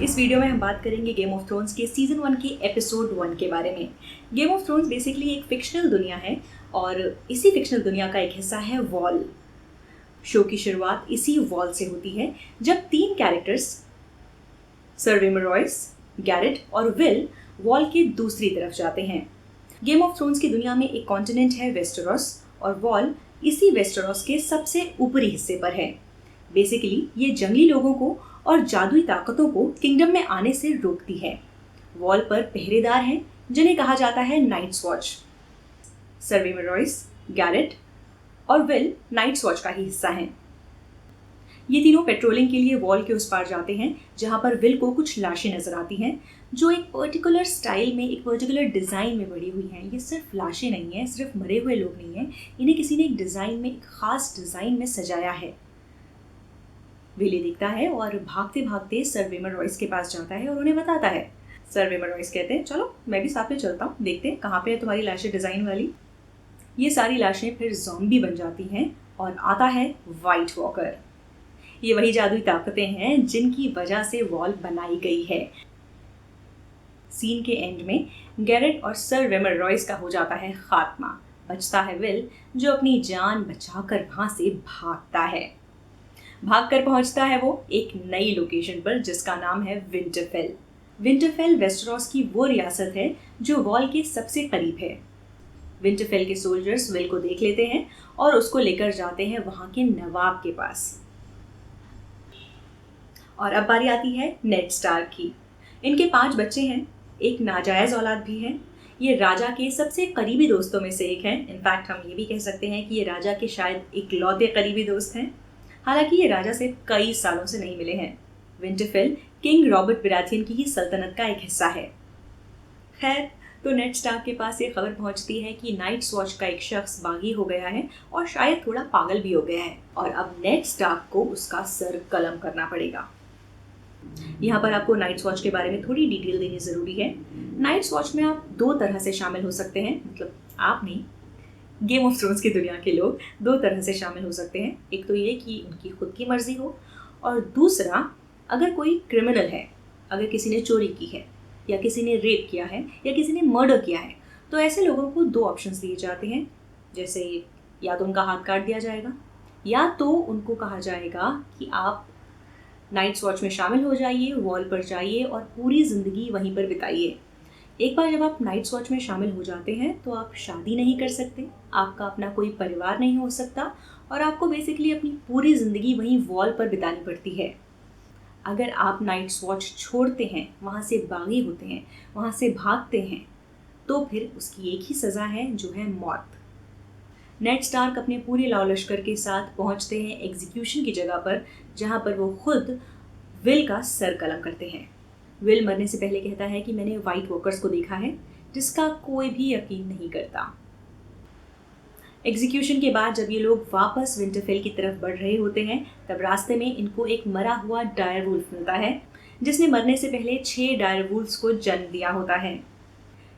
इस वीडियो में हम बात करेंगे गेम ऑफ थ्रोन्स के सीजन 1 के एपिसोड 1 के बारे में। गेम ऑफ थ्रोन्स बेसिकली एक फिक्शनल दुनिया है और इसी फिक्शनल दुनिया का एक हिस्सा है वॉल। शो की शुरुआत इसी वॉल से होती है जब तीन characters sir Waymar Royce, Garrett और विल वॉल के दूसरी तरफ जाते हैं। गेम ऑफ थ्रोन्स की दुनिया में एक कॉन्टिनेंट है वेस्टेरोस और वॉल इसी वेस्टेरोस के सबसे ऊपरी हिस्से पर है। बेसिकली ये जंगली लोगों को और जादुई ताकतों को किंगडम में आने से रोकती है। वॉल पर पहरेदार हैं जिन्हें कहा जाता है Night's Watch. Sir Waymar Royce, Garrett और विल नाइट्स वॉच का ही हिस्सा हैं। ये तीनों पेट्रोलिंग के लिए वॉल के उस पार जाते हैं जहाँ पर विल को कुछ लाशें नजर आती हैं जो एक पर्टिकुलर स्टाइल में, एक पर्टिकुलर डिज़ाइन में बड़ी हुई हैं। ये सिर्फ लाशें नहीं हैं, सिर्फ मरे हुए लोग नहीं हैं, इन्हें किसी ने एक डिज़ाइन में, एक ख़ास डिज़ाइन में सजाया है। विल देखता है और भागते भागते सर विमर रॉयस के पास जाता है और उन्हें बताता है। सर विमर रॉयस कहते हैं, चलो मैं भी साथ में चलता हूँ, देखते हैं कहाँ पे है तुम्हारी लाशें डिज़ाइन वाली। ये सारी लाशें फिर ज़ॉम्बी बन जाती हैं और आता है वाइट वॉकर। ये वही जादुई ताकतें हैं जिनकी वजह से वॉल बनाई गई है। सीन के एंड में गैरेट और सर विमर रॉयस का हो जाता है खात्मा। बचता है विल जो अपनी जान बचाकर वहाँ से भागता है। भागकर पहुंचता है वो एक नई लोकेशन पर जिसका नाम है विंटरफेल। विंटरफेल वेस्टेरोस की वो रियासत है जो वॉल के सबसे करीब है। विंटरफेल के सोल्जर्स विल को देख लेते हैं और उसको लेकर जाते हैं वहां के नवाब के पास। और अब बारी आती है नेड स्टार्क की। इनके 5 बच्चे हैं, एक नाजायज औलाद भी है। ये राजा के सबसे करीबी दोस्तों में से एक है। इनफैक्ट हम ये भी कह सकते हैं कि ये राजा के शायद इकलौते करीबी दोस्त हैं। हालांकि ये राजा से कई सालों से नहीं मिले हैं। विंटरफेल किंग रॉबर्ट बराथियन की ही सल्तनत का एक हिस्सा है। खैर, तो नेड स्टार्क के पास ये खबर पहुंचती है कि नाइट्स वॉच का एक शख्स बागी हो गया है और शायद थोड़ा पागल भी हो गया है और अब नेड स्टार्क को उसका सर कलम करना पड़ेगा। यहाँ पर आपको नाइट्स वॉच के बारे में थोड़ी डिटेल देनी ज़रूरी है। नाइट्स वॉच में आप 2 तरह से शामिल हो सकते हैं, मतलब आप नहीं, गेम ऑफ थ्रोन्स की दुनिया के लोग 2 तरह से शामिल हो सकते हैं। एक तो ये कि उनकी खुद की मर्जी हो, और दूसरा अगर कोई क्रिमिनल है, अगर किसी ने चोरी की है या किसी ने रेप किया है या किसी ने मर्डर किया है, तो ऐसे लोगों को 2 ऑप्शंस दिए जाते हैं। जैसे या तो उनका हाथ काट दिया जाएगा या तो उनको कहा जाएगा कि आप नाइट्स वॉच में शामिल हो जाइए, वॉल पर जाइए और पूरी ज़िंदगी वहीं पर बिताइए। एक बार जब आप नाइट्स वॉच में शामिल हो जाते हैं तो आप शादी नहीं कर सकते, आपका अपना कोई परिवार नहीं हो सकता और आपको बेसिकली अपनी पूरी ज़िंदगी वहीं वॉल पर बितानी पड़ती है। अगर आप नाइट्स वॉच छोड़ते हैं, वहाँ से बागी होते हैं, वहाँ से भागते हैं, तो फिर उसकी एक ही सज़ा है जो है मौत। नेड स्टार्क अपने पूरे लाव लश्कर के साथ पहुँचते हैं एग्जीक्यूशन की जगह पर, जहाँ पर वो खुद विल का सर कलम करते हैं। विल मरने से पहले कहता है कि मैंने वाइट वॉकर्स को देखा है, जिसका कोई भी यकीन नहीं करता। एग्जीक्यूशन के बाद जब ये लोग वापस विंटरफेल की तरफ बढ़ रहे होते हैं, तब रास्ते में इनको एक मरा हुआ डायर वुल्फ मिलता है जिसने मरने से पहले 6 डायर वुल्फ्स को जन्म दिया होता है।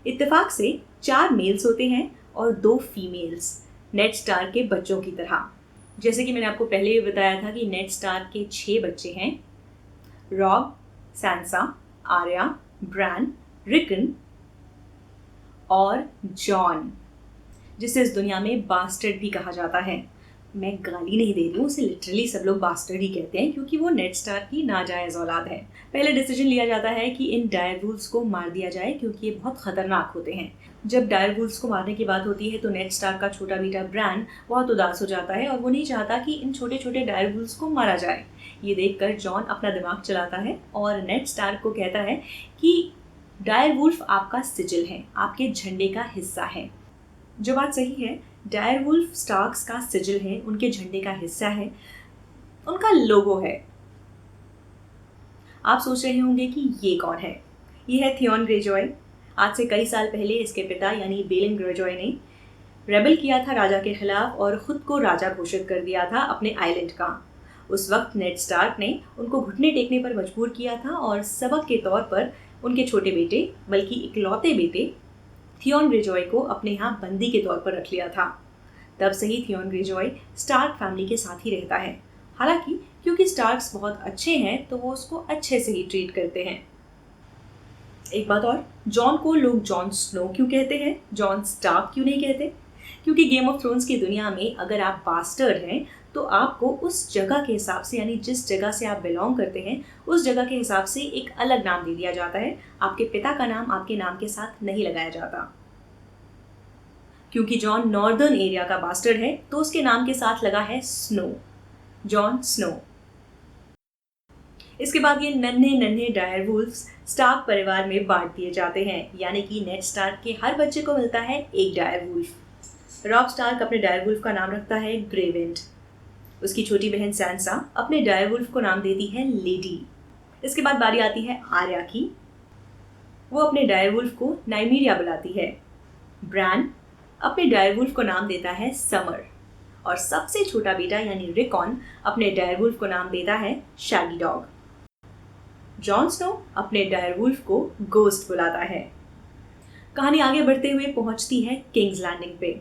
इत्तेफाक से 4 मेल्स होते हैं और 2 फीमेल्स, नेड स्टार्क के बच्चों की तरह। जैसे कि मैंने आपको पहले भी बताया था कि नेड स्टार्क के 6 बच्चे हैं, रॉब, सैंसा, आर्या, ब्रान, रिकन और जॉन, जिसे इस दुनिया में बास्टर्ड भी कहा जाता है। मैं गाली नहीं दे रही हूँ, उसे लिटरली सब लोग बास्टर्ड ही कहते हैं क्योंकि वो नेड स्टार्क की नाजायज औलाद है। पहले डिसीजन लिया जाता है कि इन डायर वुल्फ्स को मार दिया जाए क्योंकि ये बहुत खतरनाक होते हैं। जब डायर वुल्फ्स को मारने की बात होती है तो नेड स्टार्क का छोटा बेटा ब्रान बहुत उदास हो जाता है और वो नहीं चाहता कि इन छोटे छोटे डायर वुल्फ्स को मारा जाए। ये देखकर जॉन अपना दिमाग चलाता है और नेड स्टार्क को कहता है कि डायर वुल्फ आपका सिजिल है, आपके झंडे का हिस्सा है। जो बात सही है, डायर वुल्फ स्टार्क्स का सिजिल है, उनके झंडे का हिस्सा है, उनका लोगो है। आप सोच रहे होंगे कि ये कौन है? ये है थियोन ग्रेजॉय। आज से कई साल पहले इसके पिता यानी बेलन ग्रेजॉय ने रेबल किया था राजा के खिलाफ और खुद को राजा घोषित कर दिया था अपने आइलैंड का। उस वक्त नेड स्टार्क ने उनको घुटने टेकने पर मजबूर किया था और सबक के तौर पर उनके छोटे बेटे, बल्कि इकलौते बेटे थियोन ग्रेजॉय को अपने यहाँ बंदी के तौर पर रख लिया था। तब से ही थियोन ग्रेजॉय स्टार्क फैमिली के साथ ही रहता है हालांकि क्योंकि स्टार्क्स बहुत अच्छे हैं तो वो उसको अच्छे से ही ट्रीट करते हैं। एक बात और, जॉन को लोग जॉन स्नो क्यों कहते हैं, जॉन स्टार्क क्यों नहीं कहते? क्योंकि गेम ऑफ थ्रोन्स की दुनिया में अगर आप बास्टर्ड हैं तो आपको उस जगह के हिसाब से, यानी जिस जगह से आप बिलोंग करते हैं उस जगह के हिसाब से एक अलग नाम दे दिया जाता है। आपके पिता का नाम आपके नाम के साथ नहीं लगाया जाता। क्योंकि जॉन नॉर्दर्न एरिया का बास्टर्ड है तो उसके नाम के साथ लगा है स्नो, जॉन स्नो। इसके बाद ये नन्हे नन्हे डायर वुल्फ्स स्टार्क परिवार में बांट दिए जाते हैं, यानी कि नेड स्टार्क के हर बच्चे को मिलता है एक डायर वुल्फ। रॉब स्टार्क अपने डायर वुल्फ का नाम रखता है ग्रेविंड। उसकी छोटी बहन सैंसा अपने डायर वुल्फ को नाम देती है लेडी। इसके बाद बारी आती है आर्या की। वो अपने डायर वुल्फ को नाइमीरिया बुलाती है। ब्रैन अपने डायर वुल्फ को नाम देता है समर। और सबसे छोटा बेटा यानी रिकॉन अपने डायर वुल्फ को नाम देता है शैगी डॉग। जॉन स्नो अपने डायर वुल्फ को गोस्ट बुलाता है। कहानी आगे बढ़ते हुए पहुंचती है किंग्स लैंडिंग पे।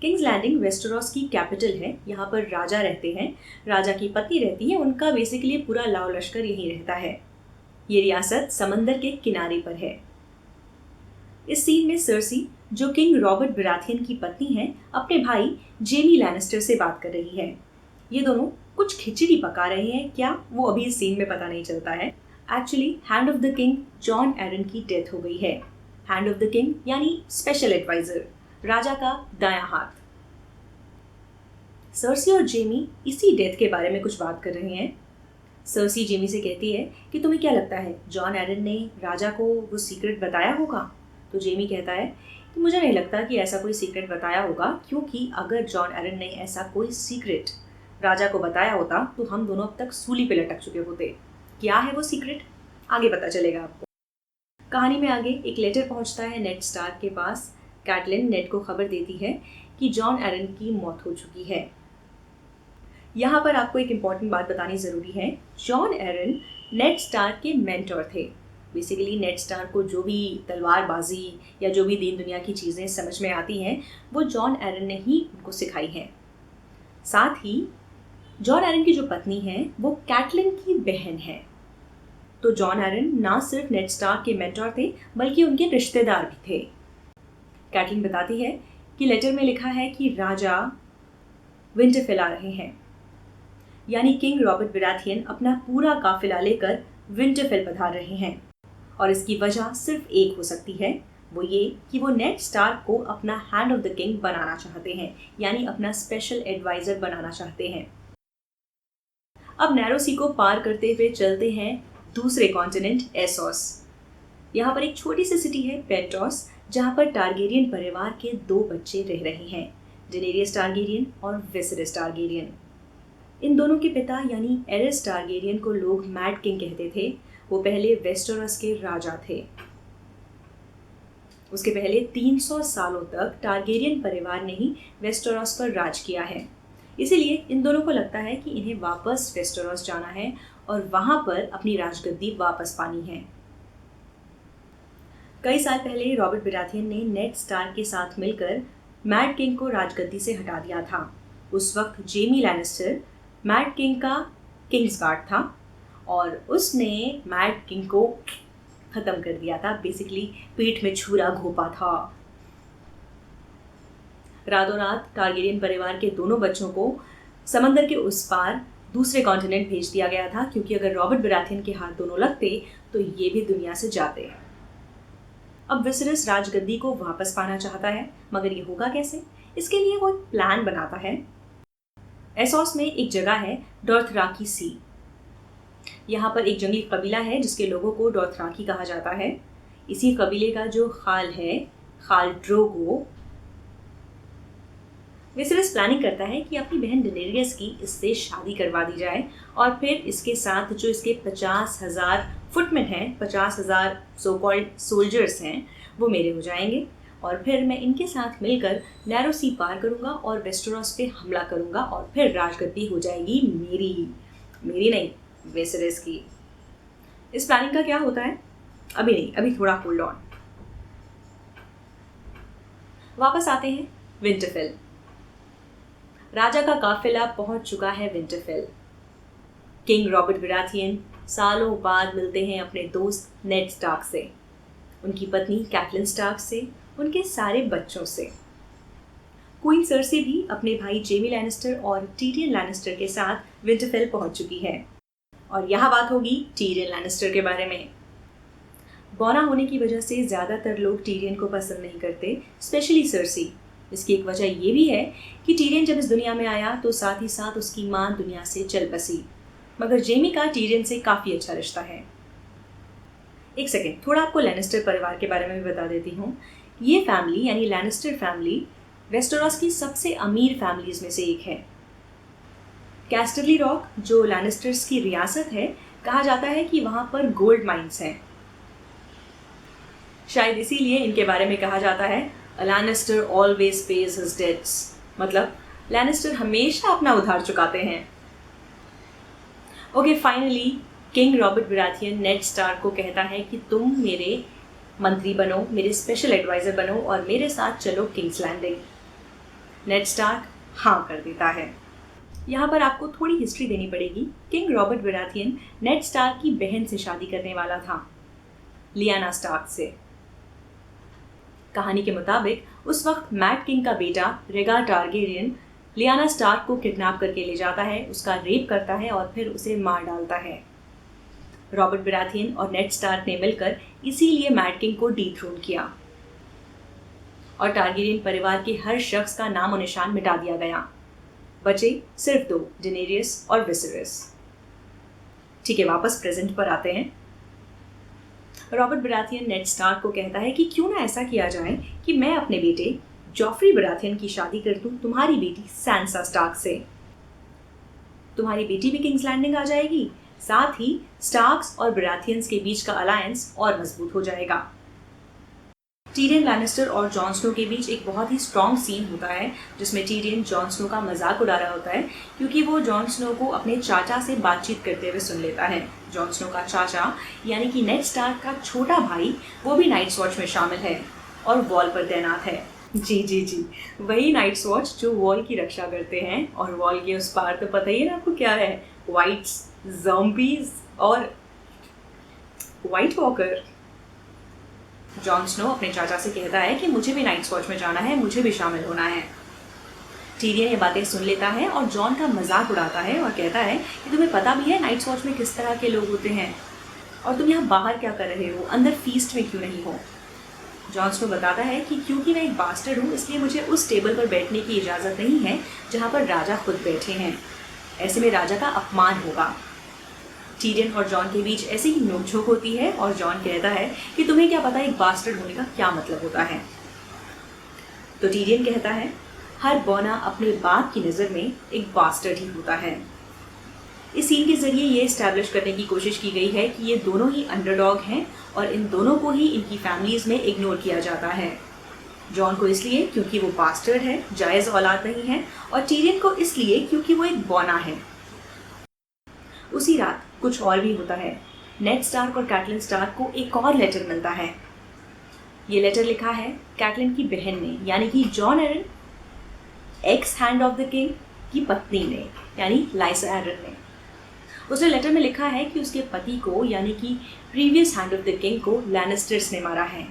किंग्स लैंडिंग वेस्टेरोस की कैपिटल है। यहाँ पर राजा रहते हैं, राजा की पत्नी रहती है, उनका बेसिकली पूरा लाव लश्कर यहीं रहता है। ये रियासत समंदर के किनारे पर है। इस सीन में सर्सी, जो किंग रॉबर्ट बराथियन की पत्नी है, अपने भाई जेमी लैनिस्टर से बात कर रही है। ये दोनों कुछ खिचड़ी पका रहे हैं, क्या वो अभी इस सीन में पता नहीं चलता है। Actually hand of the king Jon Arryn की डेथ हो गई है। हैंड ऑफ द किंग यानी स्पेशल एडवाइजर, राजा का दायां हाथ। सर्सी और जेमी इसी डेथ के बारे में कुछ बात कर रहे हैं। सर्सी जेमी से कहती है कि तुम्हें क्या लगता है जॉन एरन ने राजा को वो सीक्रेट बताया होगा? तो जेमी कहता है कि मुझे नहीं लगता कि ऐसा कोई सीक्रेट बताया होगा, क्योंकि अगर जॉन एरन ने ऐसा कोई सीक्रेट राजा को बताया होता तो हम दोनों अब तक सूली पे लटक चुके होते। क्या है वो सीक्रेट, आगे पता चलेगा आपको। कहानी में आगे एक लेटर पहुंचता है नेड स्टार्क के पास। कैटलिन नेड को खबर देती है कि जॉन एरन की मौत हो चुकी है। यहाँ पर आपको एक इम्पॉर्टेंट बात बतानी ज़रूरी है। जॉन एरन नेड स्टार्क के मेंटर थे। बेसिकली नेड स्टार्क को जो भी तलवारबाजी या जो भी दीन दुनिया की चीज़ें समझ में आती हैं वो जॉन एरन ने ही उनको सिखाई हैं। साथ ही जॉन एरन की जो पत्नी है वो कैटलिन की बहन है। तो जॉन एरन ना सिर्फ नेड स्टार्क के मेंटर थे बल्कि उनके रिश्तेदार भी थे। कैटलिन बताती है कि लेटर में लिखा है कि राजा विंटरफेल आ रहे हैं, यानी किंग रॉबर्ट बराथियन अपना पूरा काफिला लेकर विंटरफेल पधार रहे हैं। और इसकी वजह सिर्फ एक हो सकती है, वो ये कि वो नेड स्टार्क को अपना हैंड ऑफ द किंग बनाना चाहते हैं, यानी अपना स्पेशल एडवाइजर बनाना चाहते हैं। अब नैरो सी को पार करते हुए चलते हैं दूसरे कॉन्टिनेंट एसोस। यहाँ पर एक छोटी सी सिटी है पेंटोस, जहाँ पर टारगेरियन परिवार के 2 बच्चे रह रहे हैं, डेनेरियस टारगेरियन और विसेरिस टारगेरियन। इन दोनों के पिता यानी एरिस टारगेरियन को लोग मैड किंग कहते थे। वो पहले वेस्टेरोस के राजा थे। उसके पहले 300 सालों तक टारगेरियन परिवार ने ही वेस्टेरोस पर राज किया है। इसीलिए इन दोनों को लगता है कि इन्हें वापस वेस्टेरोस जाना है और वहां पर अपनी राजगद्दी वापस पानी है। कई साल पहले रॉबर्ट बराथियन ने नेड स्टार्क के साथ मिलकर मैड किंग को राजगद्दी से हटा दिया था। उस वक्त जेमी लैनिस्टर मैड किंग का किंग्स गार्ड था और उसने मैड किंग को खत्म कर दिया था, बेसिकली पीठ में छुरा घोंपा था। रातों रात टारगेरियन परिवार के दोनों बच्चों को समंदर के उस पार दूसरे कॉन्टिनेंट भेज दिया गया था, क्योंकि अगर रॉबर्ट बराथियन के हाथ दोनों लगते तो ये भी दुनिया से जाते। अब विसेरिस राजगद्दी को वापस पाना चाहता है, मगर ये होगा कैसे? इसके लिए वो एक प्लान बनाता है। एसोस में एक जगह है डॉर्थराकी सी। यहाँ पर एक जंगली कबीला है जिसके लोगों को डॉर्थराकी कहा जाता है। इसी कबीले का जो खाल है, खाल ड्रोगो, विसेरिस प्लानिंग करता है कि अपनी बहन डेनेरियस की इससे शादी करवा दी जाए और फिर इसके साथ जो इसके 50,000 फुटमेन हैं, 50,000 सो कॉल्ड सोल्जर्स हैं, वो मेरे हो जाएंगे और फिर मैं इनके साथ मिलकर नैरो सी पार करूंगा और वेस्टेरोस पे हमला करूंगा और फिर राजगद्दी हो जाएगी मेरी नहीं, विसेरिस की। इस प्लानिंग का क्या होता है अभी नहीं, अभी थोड़ा होल्ड ऑन। वापस आते हैं विंटरफेल। राजा का काफिला पहुंच चुका है विंटरफेल। किंग रॉबर्ट बराथियन सालों बाद मिलते हैं अपने दोस्त नेड स्टार्क से, उनकी पत्नी कैटलिन स्टार्क से, उनके सारे बच्चों से। क्वीन सर्सी भी अपने भाई जेमी लैनिस्टर और टीरियन लैनिस्टर के साथ विंटरफेल पहुंच चुकी है। और यहाँ बात होगी टीरियन लैनिस्टर के बारे में। बौना होने की वजह से ज़्यादातर लोग टीरियन को पसंद नहीं करते, स्पेशली सर्सी। इसकी एक वजह ये भी है कि टीरियन जब इस दुनिया में आया तो साथ ही साथ उसकी माँ दुनिया से चल बसी। मगर जेमी का टीरियन से काफ़ी अच्छा रिश्ता है। एक सेकेंड, थोड़ा आपको लैनिस्टर परिवार के बारे में भी बता देती हूँ। ये फैमिली यानी लैनिस्टर फैमिली वेस्टरोस की सबसे अमीर फैमिलीज में से एक है। कैस्टरली रॉक, जो लैनिस्टर्स की रियासत है, कहा जाता है कि वहाँ पर गोल्ड माइंस हैं। शायद इसीलिए इनके बारे में कहा जाता है Lannister always pays his debts, मतलब लैनिस्टर हमेशा अपना उधार चुकाते हैं। Okay, finally king Robert Baratheon Ned Stark को कहता है कि तुम मेरे मंत्री बनो, मेरे स्पेशल एडवाइज़र बनो और मेरे साथ चलो किंग्स लैंडिंग। नेड स्टार्क हाँ कर देता है। यहाँ पर आपको थोड़ी हिस्ट्री देनी पड़ेगी। King Robert Baratheon Ned Stark की बहन से शादी करने वाला था, लियाना स्टार्क से। कहानी के मुताबिक उस वक्त मैट किंग का बेटा रेगार टारगेरियन लियाना स्टार्क को किडनैप करके ले जाता है, उसका रेप करता है और फिर उसे मार डालता है। रॉबर्ट बराथियन और नेड स्टार्क ने मिलकर इसीलिए मैट किंग को डीथ्रोन किया और टारगेरियन परिवार के हर शख्स का नाम और निशान मिटा दिया गया। बचे सिर्फ दो, डेनेरियस और विसेरियस। ठीक है, वापस प्रेजेंट पर आते हैं। रॉबर्ट बराथियन नेड स्टार्क को कहता है कि क्यों ना ऐसा किया जाए कि मैं अपने बेटे जॉफ्री बराथियन की शादी कर दूं तुम्हारी बेटी सैंसा स्टार्क से। तुम्हारी बेटी भी किंग्स लैंडिंग आ जाएगी, साथ ही स्टार्क्स और बराथियंस के बीच का अलायंस और मजबूत हो जाएगा। टीरियन लैनिस्टर और जॉन स्नो के बीच एक बहुत ही स्ट्रॉन्ग सीन होता है जिसमें टीरियन जॉन स्नो का मजाक उड़ा रहा होता है क्योंकि वो जॉन स्नो को अपने चाचा से बातचीत करते हुए सुन लेता है। जॉन स्नो का चाचा यानी कि नेड स्टार्क का छोटा भाई, वो भी नाइट्स वॉच में शामिल है और वॉल पर तैनात है। जी, वही नाइट्स वॉच जो वॉल की रक्षा करते हैं। और वॉल के उस पार तो पता ही है ना आपको क्या है, वाइट्स, ज़ॉम्बीज और वाइट वॉकर। जॉन स्नो अपने चाचा से कहता है कि मुझे भी नाइट्स वॉच में जाना है, मुझे भी शामिल होना है। टीरियन ये बातें सुन लेता है और जॉन का मजाक उड़ाता है और कहता है कि तुम्हें पता भी है नाइट्स वॉच में किस तरह के लोग होते हैं और तुम यहाँ बाहर क्या कर रहे हो, अंदर फीस्ट में क्यों नहीं हो। जॉन स्नो बताता है कि क्योंकि मैं एक बास्टर्ड हूँ इसलिए मुझे उस टेबल पर बैठने की इजाज़त नहीं है जहाँ पर राजा खुद बैठे हैं, ऐसे में राजा का अपमान होगा। टीरियन और जॉन के बीच ऐसी ही नोकझोंक होती है और जॉन कहता है कि तुम्हें क्या पता एक बास्टर्ड होने का क्या मतलब होता है। तो टीरियन कहता है हर बौना अपने बाप की नज़र में एक बास्टर्ड ही होता है। इस सीन के जरिए ये इस्टेब्लिश करने की कोशिश की गई है कि ये दोनों ही अंडरडॉग हैं और इन दोनों को ही इनकी फैमिलीज़ में इग्नोर किया जाता है। जॉन को इसलिए क्योंकि वो बास्टर्ड है, जायज़ औलाद नहीं है, और टीरियन को इसलिए क्योंकि वो एक बौना है। उसी रात कुछ और भी होता है। नेड स्टार्क और कैटलिन स्टार्क को एक और लेटर मिलता है। ये लेटर लिखा है कैटलिन की बहन ने, यानी कि Jon Arryn, ex hand of the king की पत्नी ने, यानी लाइसा एरन ने। उसने लेटर में लिखा है कि उसके पति को यानी कि previous hand of the king को लैनिस्टर्स ने मारा है।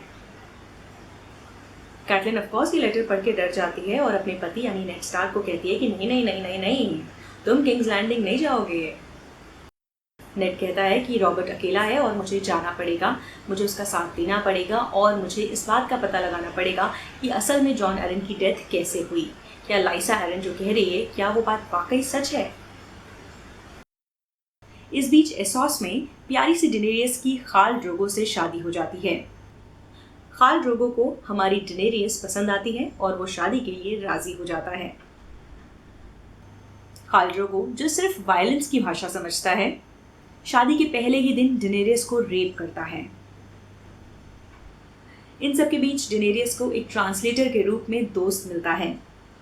कैटलिन ऑफ कोर्स ये लेटर पढ़ के डर जाती है और अपने पति यानी नेड स्टार्क को कहती है कि नहीं, तुम किंग्स लैंडिंग नहीं जाओगे। नेड कहता है कि रॉबर्ट अकेला है और मुझे जाना पड़ेगा, मुझे उसका साथ देना पड़ेगा और मुझे इस बात का पता लगाना पड़ेगा कि असल में जॉन एरन की डेथ कैसे हुई। क्या लाइसा एरन जो कह रही है, क्या वो बात वाकई सच है? इस बीच एसोस में प्यारी सी डेनेरियस की खाल ड्रोगो से शादी हो जाती है। खाल ड्रोगो को हमारी डेनेरियस पसंद आती है और वो शादी के लिए राजी हो जाता है। खाल ड्रोगो, जो सिर्फ वायलेंस की भाषा समझता है, शादी के पहले ही दिन डेनेरियस को रेप करता है। इन सब के बीच डेनेरियस को एक ट्रांसलेटर के रूप में दोस्त मिलता है,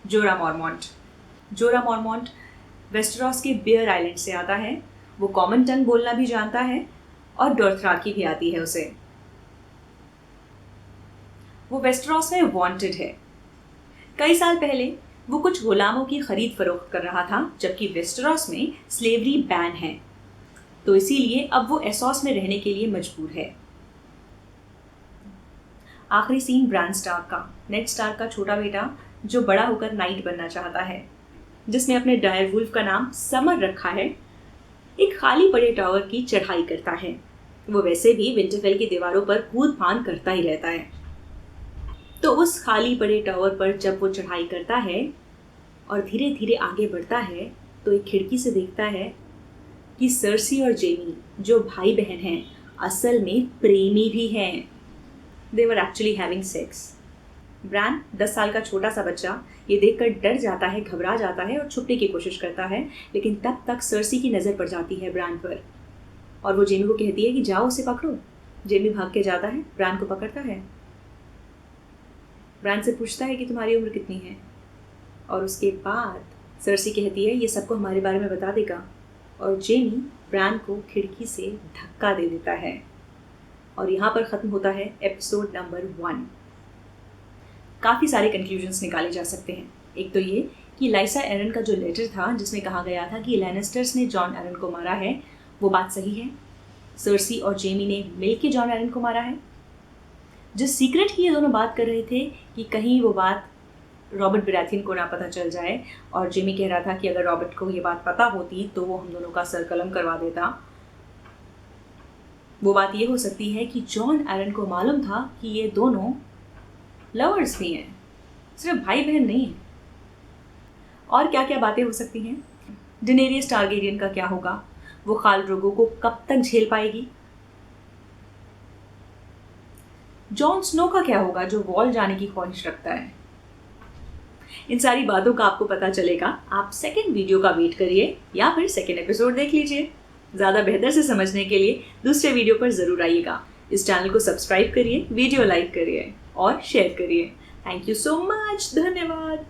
जोरा मॉर्मॉन्ट। जोरा मॉर्मॉन्ट वेस्टरॉस के बियर आइलैंड से आता है। वो कॉमन टंग बोलना भी जानता है और डोर्थराकी भी आती है उसे। वो वेस्टरॉस में वांटेड है। कई साल पहले वो कुछ गुलामों की खरीद फरोख्त कर रहा था, जबकि वेस्टरॉस में स्लेवरी बैन है। तो इसीलिए अब वो एसोस में रहने के लिए मजबूर है। आखिरी सीन ब्रान स्टार्क का, नेड स्टार्क का छोटा बेटा जो बड़ा होकर नाइट बनना चाहता है, जिसने अपने डायर वुल्फ का नाम समर रखा है, एक खाली पड़े टावर की चढ़ाई करता है। वो वैसे भी विंटरफेल की दीवारों पर कूद फान करता ही रहता है। तो उस खाली पड़े टावर पर जब वो चढ़ाई करता है और धीरे धीरे आगे बढ़ता है तो एक खिड़की से देखता है कि सर्सी और जेमी जो भाई बहन हैं असल में प्रेमी भी हैं। They were actually having sex. Bran 10 साल का छोटा सा बच्चा ये देखकर डर जाता है, घबरा जाता है और छुपने की कोशिश करता है, लेकिन तब तक सर्सी की नज़र पड़ जाती है ब्रान पर और वो जेमी को कहती है कि जाओ उसे पकड़ो। जेमी भाग के जाता है, ब्रान को पकड़ता है, ब्रान से पूछता है कि तुम्हारी उम्र कितनी है, और उसके बाद सर्सी कहती है ये सबको हमारे बारे में बता देगा, और जेमी ब्रान को खिड़की से धक्का दे देता है। और यहाँ पर ख़त्म होता है एपिसोड नंबर 1। काफ़ी सारे कंक्लूजन्स निकाले जा सकते हैं। एक तो ये कि लाइसा एरन का जो लेटर था जिसमें कहा गया था कि लैनिस्टर्स ने जॉन एरन को मारा है, वो बात सही है। सर्सी और जेमी ने मिल के जॉन एरन को मारा है। जिस सीक्रेट की ये दोनों बात कर रहे थे कि कहीं वो बात रॉबर्ट बराथियन को ना पता चल जाए, और जेमी कह रहा था कि अगर रॉबर्ट को ये बात पता होती तो वो हम दोनों का सर कलम करवा देता। वो बात ये हो सकती है कि जॉन एरन को मालूम था कि ये दोनों लवर्स भी हैं, सिर्फ भाई बहन नहीं हैं। और क्या क्या बातें हो सकती हैं। डेनेरियस टारगेरियन का क्या होगा, वो खाल ड्रोगो को कब तक झेल पाएगी। जॉन स्नो का क्या होगा जो वॉल जाने की ख्वाहिश रखता है। इन सारी बातों का आपको पता चलेगा। आप सेकेंड वीडियो का वेट करिए या फिर सेकेंड एपिसोड देख लीजिए। ज़्यादा बेहतर से समझने के लिए दूसरे वीडियो पर ज़रूर आइएगा। इस चैनल को सब्सक्राइब करिए, वीडियो लाइक करिए और शेयर करिए। Thank you so much. धन्यवाद।